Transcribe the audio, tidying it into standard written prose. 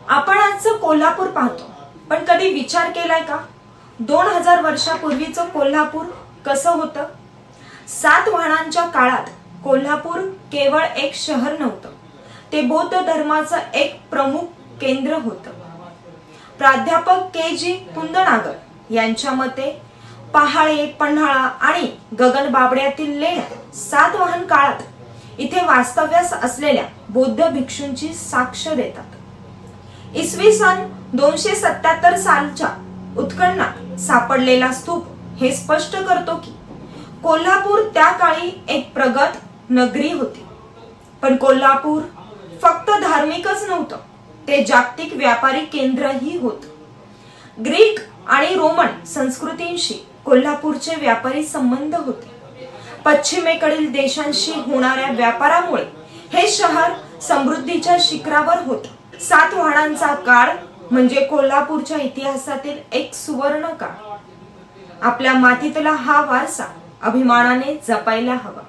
आपण आजचं कोल्हापूर पाहतो, पण कधी विचार केलाय का 2000 वर्षापूर्वीचं कोल्हापूर कसं होतं? सातवाहनांच्या काळात कोल्हापूर केवळ एक शहर नव्हतं, ते बौद्ध धर्माचं एक प्रमुख केंद्र होतं. प्राध्यापक के.जी. कुंदनागर यांच्या मते पहाळे, पन्हाळा आणि गगनबावड्यातील लेण्या सातवाहन काळात इथे वास्तव्यास असलेल्या बौद्ध भिक्षूंची साक्ष देतात. इसवी सन 277 सालच्या उत्खननात सापडलेला स्तूप हे स्पष्ट करतो की कोल्हापूर त्या काळी एक प्रगत नगरी होती. पण कोल्हापूर फक्त धार्मिकच नव्हतं, ते जागतिक व्यापारी केंद्रही होतं. ग्रीक आणि रोमन संस्कृतींशी कोल्हापूरचे व्यापारी संबंध होते. पश्चिमेकडील देशांशी होणाऱ्या व्यापारामुळे हे शहर समृद्धीच्या शिखरावर होतं. सातवाहनांचा काळ म्हणजे कोल्हापूरच्या इतिहासातील एक सुवर्ण काळ. आपल्या मातीतला हा वारसा अभिमानाने जपायला हवा.